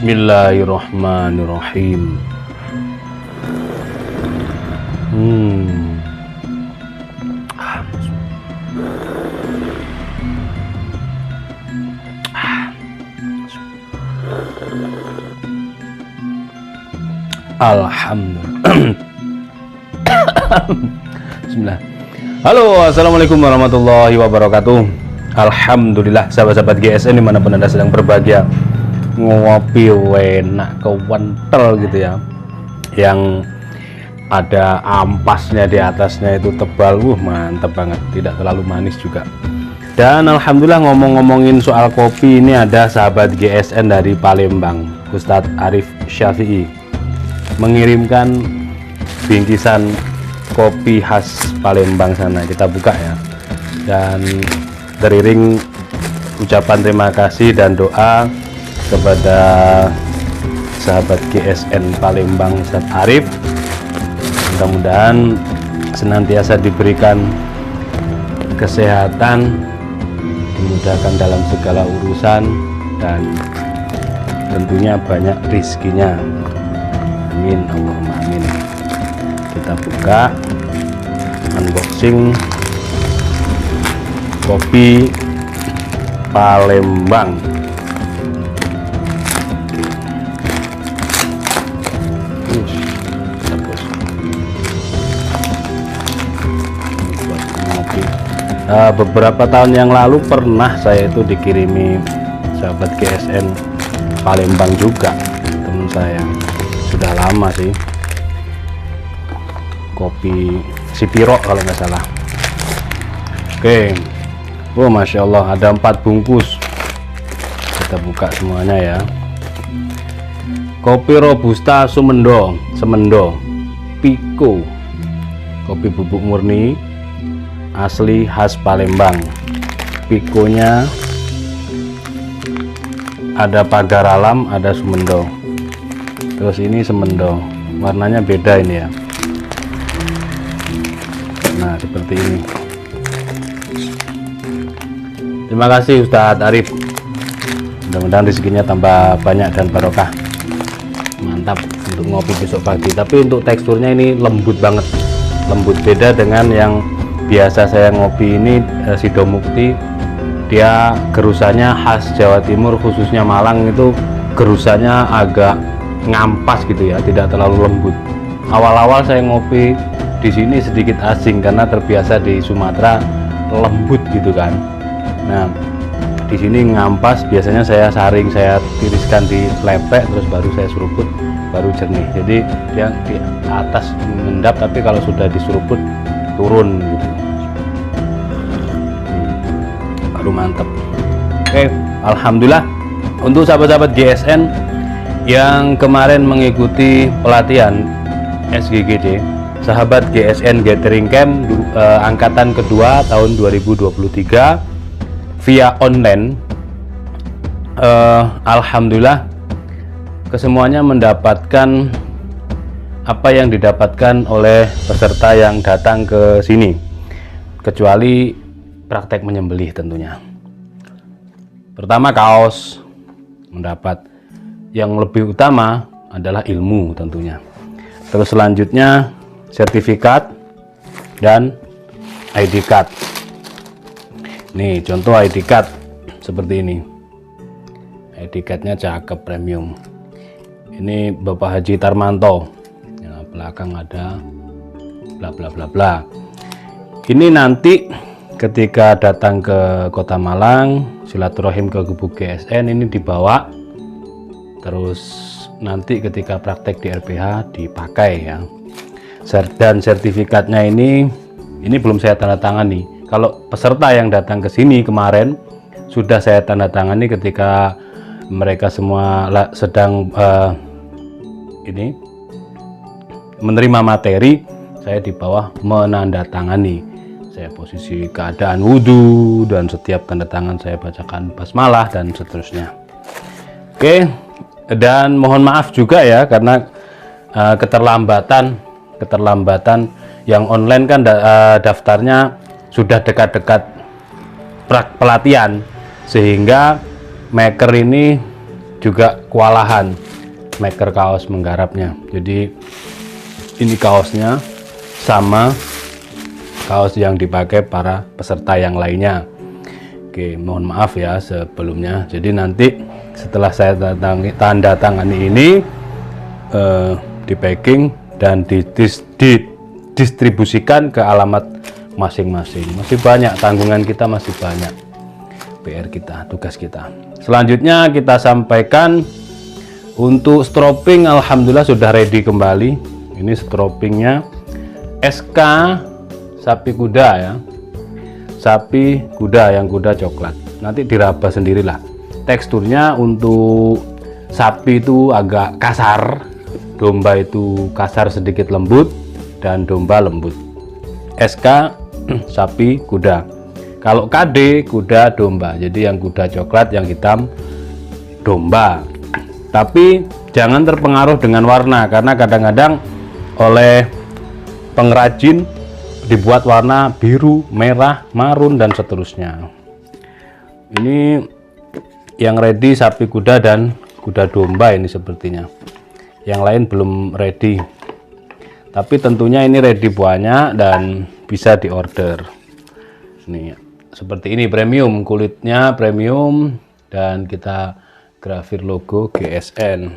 Bismillahirrahmanirrahim. Alhamdulillah. Bismillah. Halo, assalamualaikum warahmatullahi wabarakatuh. Alhamdulillah, sahabat-sahabat GSN dimanapun anda sedang berbahagia, ngopi enak kewentel gitu ya, yang ada ampasnya di atasnya itu tebal, mantep banget, tidak terlalu manis juga. Dan alhamdulillah, ngomong-ngomongin soal kopi, ini ada sahabat GSN dari Palembang, Ustadz Arif Syafi'i, mengirimkan bingkisan kopi khas Palembang sana. Kita buka ya, dan teriring ucapan terima kasih dan doa kepada sahabat GSN Palembang Ustadz Arif. Mudah-mudahan senantiasa diberikan kesehatan, dimudahkan dalam segala urusan, dan tentunya banyak rizkinya. Amin, Allahumma amin. Kita buka, unboxing kopi Palembang. Beberapa tahun yang lalu pernah saya itu dikirimi sahabat GSN Palembang juga, teman saya, sudah lama sih, kopi Sipiro kalau nggak salah. Oke, Masya Allah, ada 4 bungkus. Kita buka semuanya ya. Kopi Robusta Semendo Pico, kopi bubuk murni asli khas Palembang. Piconya ada pagar alam, ada Semendo. Terus ini Semendo, warnanya beda ini ya. Nah, seperti ini. Terima kasih Ustadz Arif, mudah-mudahan rezekinya tambah banyak dan barokah. Mantap untuk ngopi besok pagi. Tapi untuk teksturnya ini lembut banget, lembut, beda dengan yang biasa saya ngopi ini, Sidomukti. Dia gerusannya khas Jawa Timur, khususnya Malang, itu gerusannya agak ngampas gitu ya, tidak terlalu lembut. Awal-awal saya ngopi di sini sedikit asing karena terbiasa di Sumatera lembut gitu kan. Nah, di sini ngampas, biasanya saya saring, saya tiriskan di lepek, terus baru saya seruput, baru jernih. Jadi dia di atas mengendap, tapi kalau sudah diseruput turun gitu. Baru mantep. Oke, alhamdulillah untuk sahabat-sahabat GSN yang kemarin mengikuti pelatihan SGGD, sahabat GSN Gathering Camp angkatan kedua tahun 2023 via online. Alhamdulillah kesemuanya mendapatkan apa yang didapatkan oleh peserta yang datang ke sini, kecuali praktek menyembelih tentunya. Pertama, kaos mendapat. Yang lebih utama adalah ilmu tentunya. Terus selanjutnya sertifikat dan ID card. Nih contoh ID card seperti ini. ID cardnya cakep, premium. Ini Bapak Haji Tarmanto. Yang belakang ada bla bla bla bla. Ini nanti ketika datang ke Kota Malang, silaturahim ke Gubuk GSN, ini dibawa. Terus nanti ketika praktek di RPH dipakai ya. Dan sertifikatnya ini belum saya tanda tangani. Kalau peserta yang datang ke sini kemarin sudah saya tanda tangani ketika mereka semua sedang ini menerima materi, saya di bawah menandatangani. Saya posisi keadaan wudhu, dan setiap tanda tangan saya bacakan basmalah dan seterusnya. Oke, dan mohon maaf juga ya karena keterlambatan yang online kan daftarnya sudah dekat-dekat pelatihan, sehingga maker ini juga kewalahan maker kaos menggarapnya. Jadi ini kaosnya sama kaos yang dipakai para peserta yang lainnya. Oke, mohon maaf ya sebelumnya. Jadi nanti setelah saya tanda tangani ini di packing dan didistribusikan ke alamat masing-masing. Masih banyak tanggungan kita, masih banyak PR kita, tugas kita. Selanjutnya kita sampaikan untuk stropping, alhamdulillah sudah ready kembali. Ini stroppingnya SK sapi kuda ya, sapi kuda yang kuda coklat. Nanti diraba sendirilah. Teksturnya untuk sapi itu agak kasar, domba itu kasar sedikit lembut, dan domba lembut. SK sapi kuda. Kalau KD kuda domba. Jadi yang kuda coklat, yang hitam domba. Tapi jangan terpengaruh dengan warna, karena kadang-kadang oleh pengrajin dibuat warna biru, merah, marun, dan seterusnya. Ini yang ready sapi kuda dan kuda domba ini sepertinya. Yang lain belum ready. Tapi tentunya ini ready banyak dan bisa diorder. Ini seperti ini, premium, kulitnya premium, dan kita grafir logo GSN.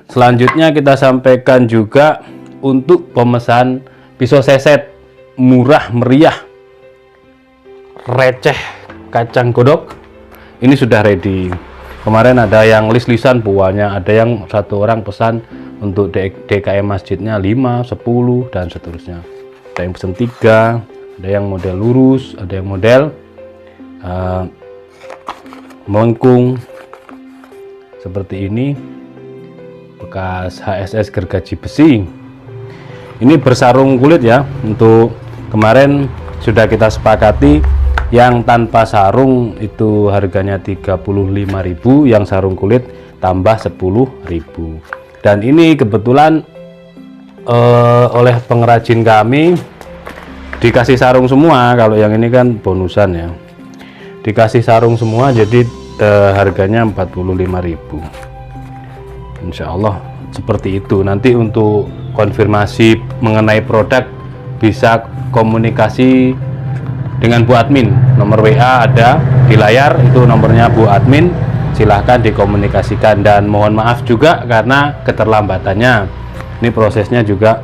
Selanjutnya kita sampaikan juga untuk pemesan pisau seset murah meriah receh kacang godok, ini sudah ready. Kemarin ada yang list-listan buahnya, ada yang satu orang pesan untuk DKM masjidnya 5, 10, dan seterusnya. Ada yang pesan 3, ada yang model lurus, ada yang model melengkung seperti ini, bekas HSS gergaji besi. Ini bersarung kulit ya. Untuk kemarin sudah kita sepakati yang tanpa sarung itu harganya 35.000, yang sarung kulit tambah 10.000. Dan ini kebetulan oleh pengrajin kami dikasih sarung semua. Kalau yang ini kan bonusan ya, dikasih sarung semua, jadi harganya 45.000. Insya Allah seperti itu. Nanti untuk konfirmasi mengenai produk bisa komunikasi dengan Bu Admin. Nomor WA ada di layar, itu nomornya Bu Admin. Silahkan dikomunikasikan, dan mohon maaf juga karena keterlambatannya. Ini prosesnya juga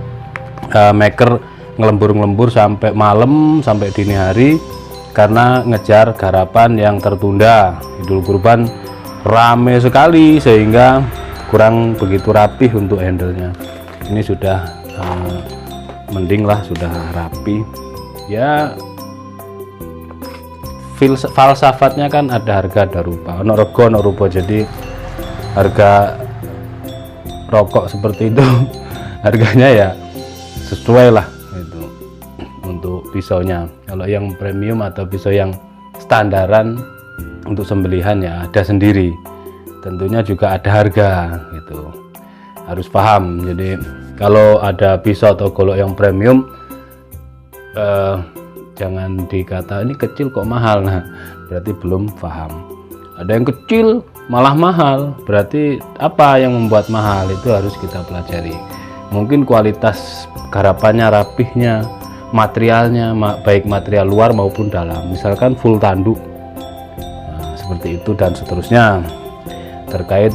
maker ngelembur-ngelembur sampai malam, sampai dini hari, karena ngejar garapan yang tertunda. Idul Kurban rame sekali sehingga kurang begitu rapih untuk handle-nya. Ini sudah mending lah, sudah rapi ya. Falsafatnya kan ada harga ada rupa, ono rego ono rupa. Jadi harga rokok seperti itu harganya ya sesuai lah itu untuk pisaunya. Kalau yang premium atau pisau yang standaran untuk sembelihan ya ada sendiri, tentunya juga ada harga gitu, harus paham. Jadi kalau ada pisau atau golok yang premium, jangan dikata ini kecil kok mahal. Nah, berarti belum paham. Ada yang kecil malah mahal, berarti apa yang membuat mahal, itu harus kita pelajari. Mungkin kualitas garapannya, rapihnya, materialnya, baik material luar maupun dalam. Misalkan full tanduk, nah, seperti itu, dan seterusnya terkait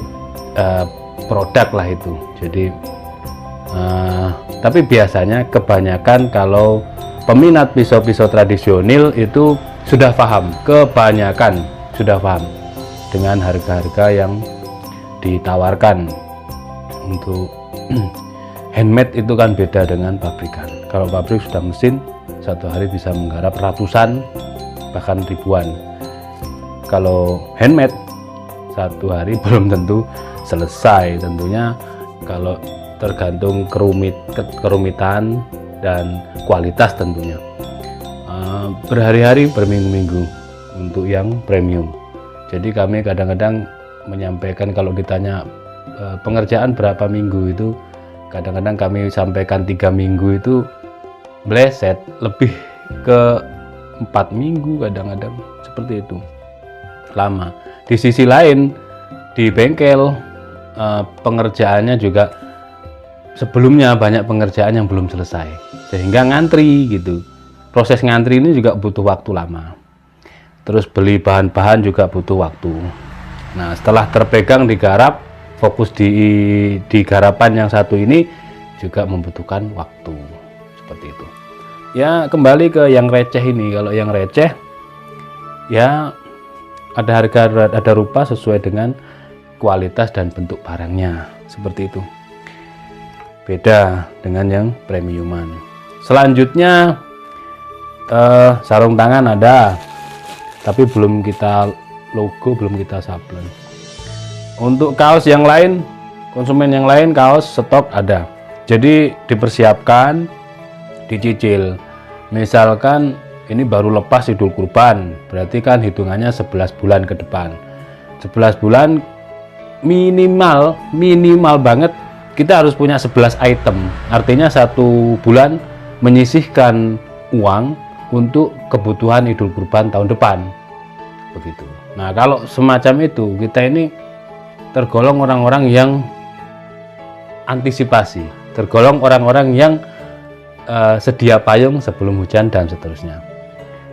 produk lah itu. Jadi tapi biasanya kebanyakan kalau peminat pisau-pisau tradisional itu sudah paham, kebanyakan sudah paham dengan harga-harga yang ditawarkan. Untuk handmade itu kan beda dengan pabrikan. Kalau pabrik sudah mesin, satu hari bisa menggarap ratusan bahkan ribuan. Kalau handmade satu hari belum tentu selesai. Tentunya kalau tergantung kerumitan dan kualitas tentunya. Berhari-hari, berminggu-minggu untuk yang premium. Jadi kami kadang-kadang menyampaikan, kalau ditanya pengerjaan berapa minggu, itu kadang-kadang kami sampaikan 3 minggu itu bleset, lebih ke 4 minggu kadang-kadang, seperti itu, lama. Di sisi lain, di bengkel pengerjaannya juga sebelumnya banyak pengerjaan yang belum selesai sehingga ngantri gitu. Proses ngantri ini juga butuh waktu lama. Terus beli bahan-bahan juga butuh waktu. Nah, setelah terpegang digarap, fokus di garapan yang satu ini juga membutuhkan waktu. Seperti itu. Ya, kembali ke yang receh ini. Kalau yang receh ya ada harga, ada rupa sesuai dengan kualitas dan bentuk barangnya. Seperti itu. Beda dengan yang premiuman. Selanjutnya sarung tangan ada, tapi belum kita logo, belum kita sablon. Untuk kaos yang lain, konsumen yang lain kaos stok ada, jadi dipersiapkan, dicicil. Misalkan ini baru lepas Idul Kurban, berarti kan hitungannya 11 bulan ke depan. 11 bulan minimal banget kita harus punya 11 item, artinya 1 bulan menyisihkan uang untuk kebutuhan Idul Kurban tahun depan, begitu. Nah, kalau semacam itu, kita ini tergolong orang-orang yang antisipasi, tergolong orang-orang yang sedia payung sebelum hujan dan seterusnya.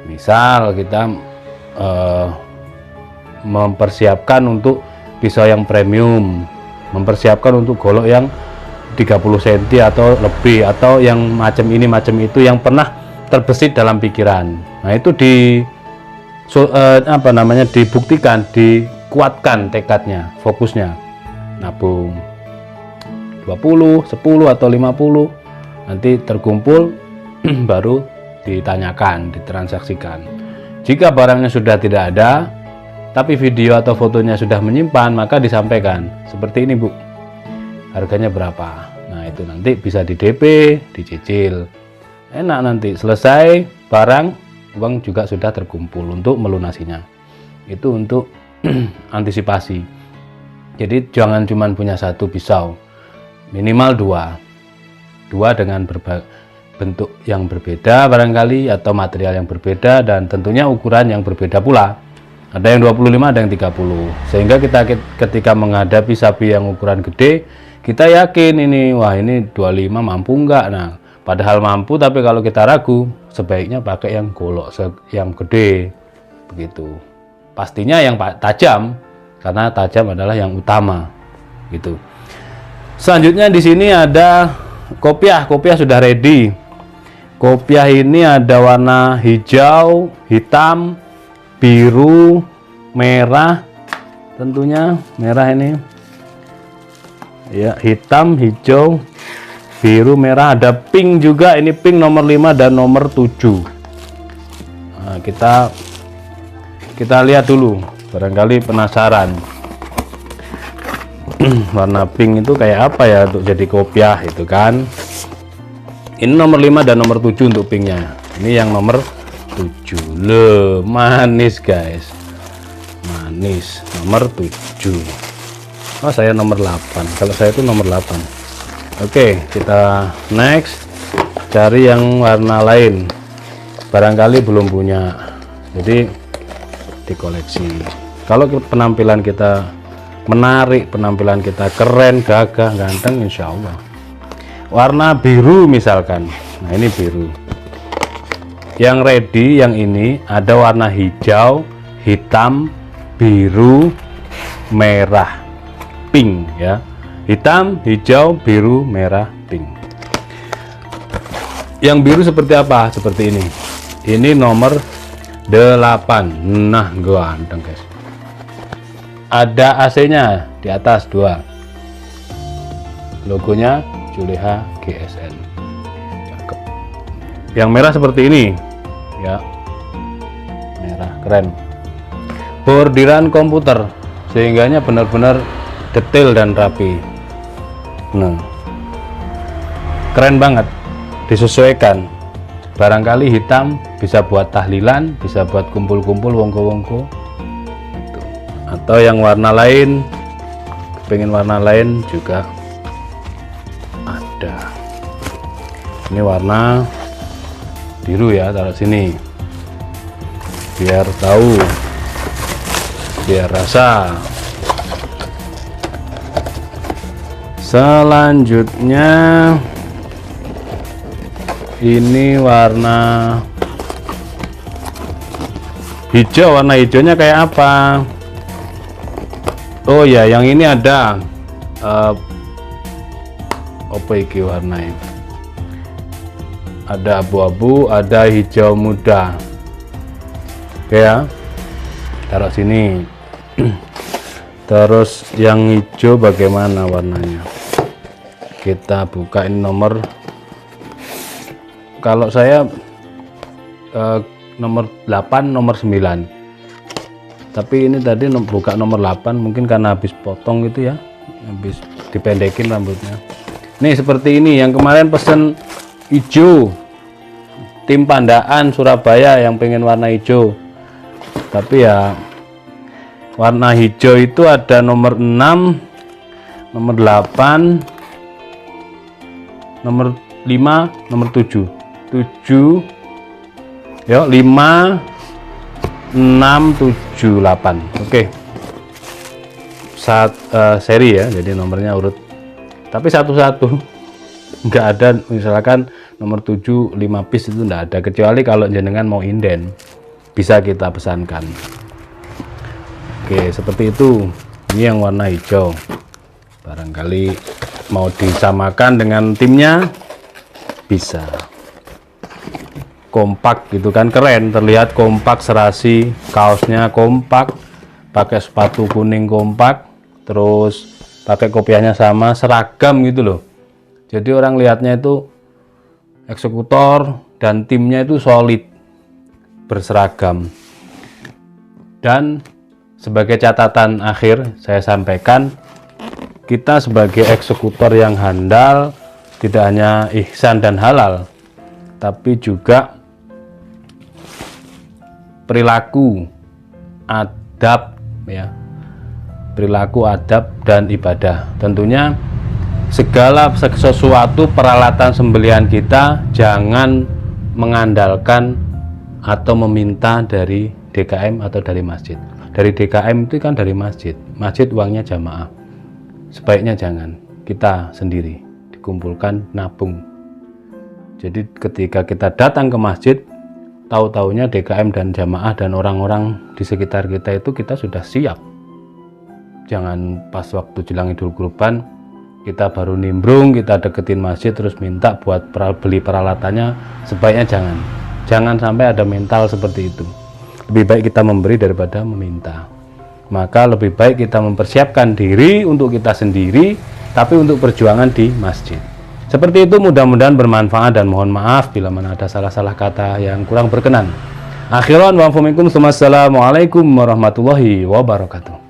Misal kita mempersiapkan untuk pisau yang premium, mempersiapkan untuk golok yang 30 cm atau lebih, atau yang macam ini macam itu yang pernah terbesit dalam pikiran. Nah, itu dibuktikan, dikuatkan tekadnya, fokusnya. Nabung 20, 10 atau 50, nanti terkumpul baru ditanyakan, ditransaksikan. Jika barangnya sudah tidak ada, tapi video atau fotonya sudah menyimpan, maka disampaikan, seperti ini Bu, harganya berapa. Nah, itu nanti bisa di DP, dicicil. Enak, nanti selesai barang, uang juga sudah terkumpul untuk melunasinya. Itu untuk antisipasi. Jadi jangan cuma punya 1 pisau, minimal 2 dengan bentuk yang berbeda barangkali, atau material yang berbeda, dan tentunya ukuran yang berbeda pula. Ada yang 25, ada yang 30, sehingga kita ketika menghadapi sapi yang ukuran gede, kita yakin ini, wah ini 25 mampu enggak. Nah, padahal mampu, tapi kalau kita ragu, sebaiknya pakai yang golok yang gede, begitu. Pastinya yang tajam, karena tajam adalah yang utama, gitu. Selanjutnya di sini ada kopiah. Kopiah sudah ready. Kopiah ini ada warna hijau, hitam, biru, merah, tentunya merah ini. Ya, hitam, hijau, biru, merah, ada pink juga. Ini pink nomor 5 dan nomor 7. Nah, kita lihat dulu, barangkali penasaran. Warna pink itu kayak apa ya untuk jadi kopiah itu kan. Ini nomor 5 dan nomor 7 untuk pinknya. Ini yang nomor 7. Loh, manis guys, manis. Nomor 7. Oh, saya nomor 8. Kalau saya itu nomor 8. Oke, kita next, cari yang warna lain, barangkali belum punya, jadi dikoleksi. Kalau penampilan kita menarik, penampilan kita keren, gagah, ganteng, insya Allah. Warna biru misalkan, nah ini biru. Yang ready yang ini ada warna hijau, hitam, biru, merah, pink ya. Hitam, hijau, biru, merah, pink. Yang biru seperti apa? Seperti ini. Ini nomor 8. Nah, ganteng guys. Ada AC-nya di atas 2. Logonya Juleha GSN. Cakep. Yang merah seperti ini. Ya. Merah, keren. Bordiran komputer, sehingganya benar-benar detail dan rapi. Nah, keren banget, disesuaikan. Barangkali hitam bisa buat tahlilan, bisa buat kumpul-kumpul wongko-wongko gitu. Atau yang warna lain, pengen warna lain juga ada. Ini warna biru ya, taruh sini biar tahu, biar rasa. Selanjutnya ini warna hijau. Warna hijaunya kayak apa? Oh ya, yang ini ada apa iki warnanya? Ada abu-abu, ada hijau muda. Oke ya, taruh sini. Terus yang hijau bagaimana warnanya? Kita buka, ini nomor, kalau saya nomor 8, nomor 9. Tapi ini tadi buka nomor 8, mungkin karena habis potong gitu ya, habis dipendekin rambutnya. Nih seperti ini, yang kemarin pesen hijau, tim Pandaan Surabaya yang pengen warna hijau. Tapi ya warna hijau itu ada nomor 6, nomor 8, nomor 5, nomor 7. 7, yuk 5, 6, 7, 8. Oke. Seri ya, jadi nomornya urut. Tapi satu-satu. Nggak ada, misalkan nomor 7, 5 piece itu nggak ada. Kecuali kalau jenengan mau inden, bisa kita pesankan. Oke, seperti itu. Ini yang warna hijau. Barangkali mau disamakan dengan timnya, bisa. Kompak gitu kan, keren, terlihat kompak, serasi, kaosnya kompak, pakai sepatu kuning kompak, terus pakai kopiahnya sama, seragam gitu loh. Jadi orang lihatnya itu eksekutor dan timnya itu solid, berseragam. Dan sebagai catatan akhir saya sampaikan, kita sebagai eksekutor yang handal tidak hanya ihsan dan halal, tapi juga perilaku, adab ya, perilaku, adab dan ibadah. Tentunya segala sesuatu peralatan sembelihan kita jangan mengandalkan atau meminta dari DKM atau dari masjid. Dari DKM itu kan dari masjid, masjid uangnya jamaah. Sebaiknya jangan, kita sendiri dikumpulkan, nabung. Jadi ketika kita datang ke masjid, tahu-taunya DKM dan jamaah dan orang-orang di sekitar kita itu kita sudah siap. Jangan pas waktu jelang Idul Kurban kita baru nimbrung, kita deketin masjid terus minta buat beli peralatannya. Sebaiknya jangan sampai ada mental seperti itu. Lebih baik kita memberi daripada meminta. Maka lebih baik kita mempersiapkan diri untuk kita sendiri, tapi untuk perjuangan di masjid. Seperti itu, mudah-mudahan bermanfaat dan mohon maaf bila mana ada salah-salah kata yang kurang berkenan. Akhiran wa assalamualaikum warahmatullahi wabarakatuh.